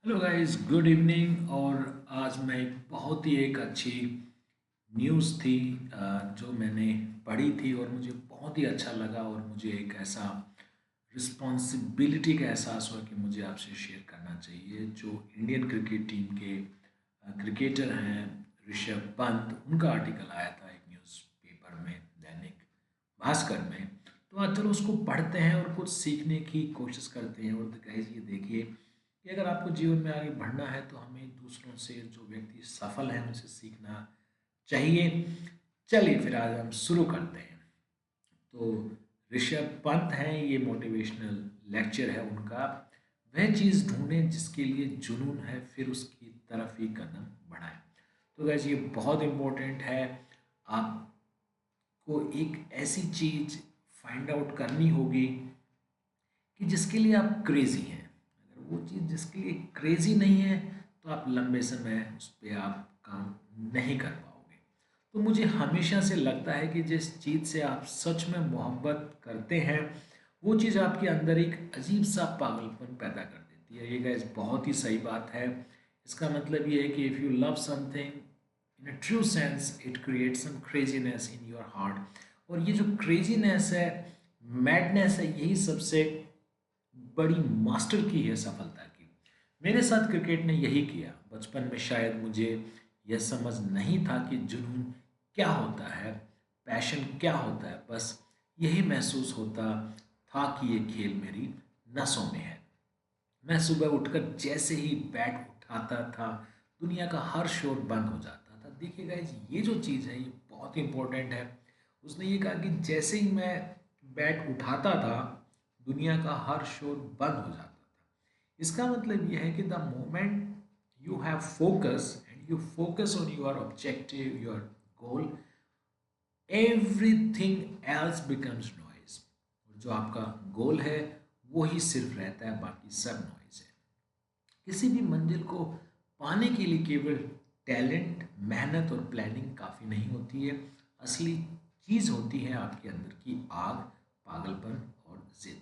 Hello guys, good evening. और आज मैं बहुत ही एक अच्छी न्यूज़ थी जो मैंने पढ़ी थी और मुझे बहुत ही अच्छा लगा और मुझे एक ऐसा रिस्पॉन्सिबिलिटी का एहसास हुआ कि मुझे आपसे शेयर करना चाहिए। जो इंडियन क्रिकेट टीम के क्रिकेटर हैं ऋषभ पंत, उनका आर्टिकल आया था एक न्यूज़पेपर में, दैनिक भास्कर में। तो आज चलो उसको पढ़ते हैं और कुछ सीखने की कोशिश करते हैं। और गाइस ये देखिए कि अगर आपको जीवन में आगे बढ़ना है तो हमें दूसरों से, जो व्यक्ति सफल हैं, उनसे सीखना चाहिए। चलिए फिर आज हम शुरू करते हैं। तो ऋषभ पंत हैं, ये मोटिवेशनल लेक्चर है उनका। वह चीज़ ढूंढें जिसके लिए जुनून है, फिर उसकी तरफ ही कदम बढ़ाएं। तो गैस ये बहुत इम्पोर्टेंट है। आपको एक ऐसी चीज़ फाइंड आउट करनी होगी कि जिसके लिए आप क्रेजी हैं। अगर वो चीज़ जिसके लिए क्रेजी नहीं है तो आप लंबे समय उस पर आप काम नहीं कर पाओगे। तो मुझे हमेशा से लगता है कि जिस चीज़ से आप सच में मोहब्बत करते हैं, वो चीज़ आपके अंदर एक अजीब सा पागलपन पैदा कर देती है। ये गैस बहुत ही सही बात है। इसका मतलब ये है कि if you love something in a true sense, it create some craziness in your heart. और ये जो क्रेजीनेस है, मैडनेस है, यही सबसे बड़ी मास्टर की है सफलता की। मेरे साथ क्रिकेट ने यही किया। बचपन में शायद मुझे यह समझ नहीं था कि जुनून क्या होता है, पैशन क्या होता है। बस यही महसूस होता था कि ये खेल मेरी नसों में है। मैं सुबह उठकर जैसे ही बैट उठाता था, दुनिया का हर शोर बंद हो जाता था। देखिए गाइस, ये जो चीज़ है ये बहुत इंपॉर्टेंट है। उसने ये कहा कि जैसे ही मैं बैट उठाता था, दुनिया का हर शोर बंद हो जाता था। इसका मतलब ये है कि the moment you have focus and you focus on your objective, your goal, everything else becomes noise. जो आपका गोल है वो ही सिर्फ रहता है, बाकी सब नॉइज है। किसी भी मंजिल को पाने के लिए केवल टैलेंट, मेहनत और प्लानिंग काफ़ी नहीं होती है। असली चीज़ होती है आपके अंदर की आग, पागलपन और जिद,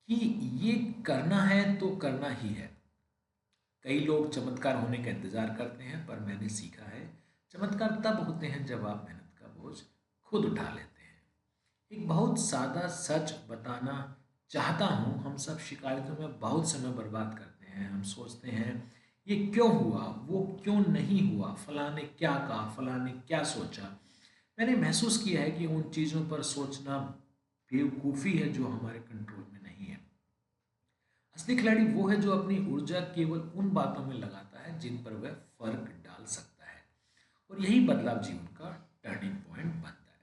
कि ये करना है तो करना ही है। कई लोग चमत्कार होने का इंतजार करते हैं, पर मैंने सीखा है चमत्कार तब होते हैं जब आप मेहनत का बोझ खुद उठा लेते हैं। एक बहुत सादा सच बताना चाहता हूँ। हम सब शिकायतों में बहुत समय बर्बाद करते हैं। हम सोचते हैं ये क्यों हुआ, वो क्यों नहीं हुआ, फलां ने क्या कहा, फलां ने क्या सोचा। मैंने महसूस किया है कि उन चीज़ों पर सोचना बेवकूफ़ी है जो हमारे कंट्रोल में नहीं है। असली खिलाड़ी वो है जो अपनी ऊर्जा केवल उन बातों में लगाता है जिन पर वह फर्क डाल सकता है। और यही बदलाव जीवन का टर्निंग पॉइंट बनता है।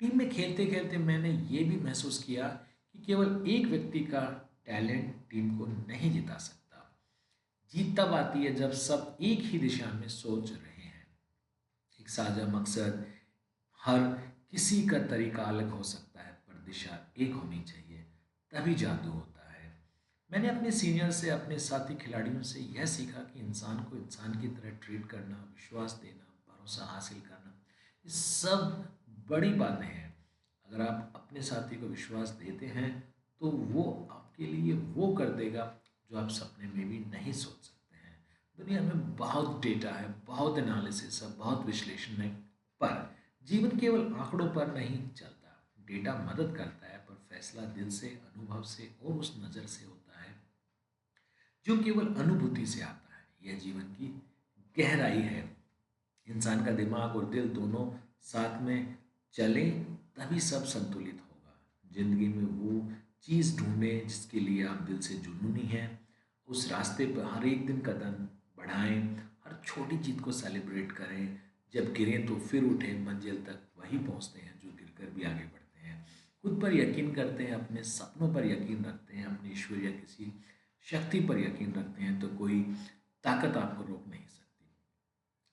टीम में खेलते खेलते मैंने ये भी महसूस किया कि केवल एक व्यक्ति का टैलेंट टीम को नहीं जिता सकता। जीत तब आती है जब सब एक ही दिशा में सोच रहे हैं। एक साझा मकसद, हर किसी का तरीका अलग हो सकता है, पर दिशा एक होनी चाहिए, तभी जादू होता है। मैंने अपने सीनियर से, अपने साथी खिलाड़ियों से यह सीखा कि इंसान को इंसान की तरह ट्रीट करना, विश्वास देना, भरोसा हासिल करना, ये सब बड़ी बातें हैं। अगर आप अपने साथी को विश्वास देते हैं तो वो आपके लिए वो कर देगा जो आप सपने में भी नहीं सोच सकते हैं। दुनिया में बहुत डेटा है, बहुत एनालिसिस है, बहुत विश्लेषण है, पर जीवन केवल आंकड़ों पर नहीं चलता। डेटा मदद करता है, पर फैसला दिल से, अनुभव से और उस नज़र से होता है जो केवल अनुभूति से आता है। यह जीवन की गहराई है। इंसान का दिमाग और दिल दोनों साथ में चले तभी सब संतुलित होगा। जिंदगी में वो चीज़ ढूंढें जिसके लिए आप दिल से जुनूनी हैं। उस रास्ते पर हर एक दिन कदम बढ़ाएं, हर छोटी जीत को सेलिब्रेट करें। जब गिरें तो फिर उठें, मंजिल तक वही पहुंचते हैं जो गिरकर भी आगे बढ़ते हैं। खुद पर यकीन करते हैं, अपने सपनों पर यकीन रखते हैं, अपनी ईश्वर या किसी शक्ति पर यकीन रखते हैं, तो कोई ताकत आपको रोक नहीं सकती।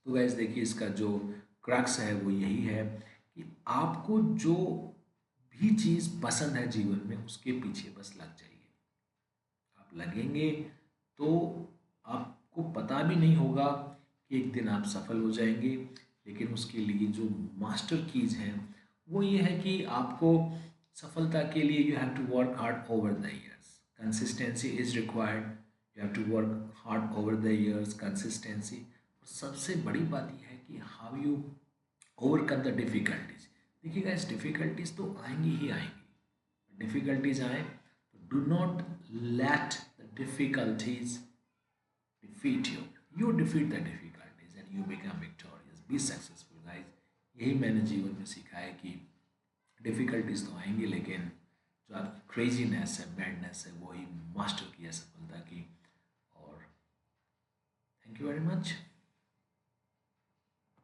तो गैस देखिए, इसका जो क्रक्स है वो यही है कि आपको जो भी चीज़ पसंद है जीवन में, उसके पीछे बस लग जाइए। आप लगेंगे तो आपको पता भी नहीं होगा कि एक दिन आप सफल हो जाएंगे। लेकिन उसके लिए जो मास्टर कीज हैं वो ये है कि आपको सफलता के लिए you have to work hard over the years. Consistency is required, you have to work hard over the years, consistency. और सबसे बड़ी बात यह है कि how you overcome the difficulties. देखिए गाइस, डिफ़िकल्टीज तो आएंगी ही आएंगी। डिफ़िकल्टीज आए तो do not let the difficulties defeat you, you defeat the difficulties and you become victorious, be successful guys. यही मैंने जीवन में सीखा है कि डिफ़िकल्टीज तो आएंगी, लेकिन जो आपकी क्रेजीनेस है, बैडनेस है, वही मास्टर की है सफलता की। और थैंक यू वेरी मच।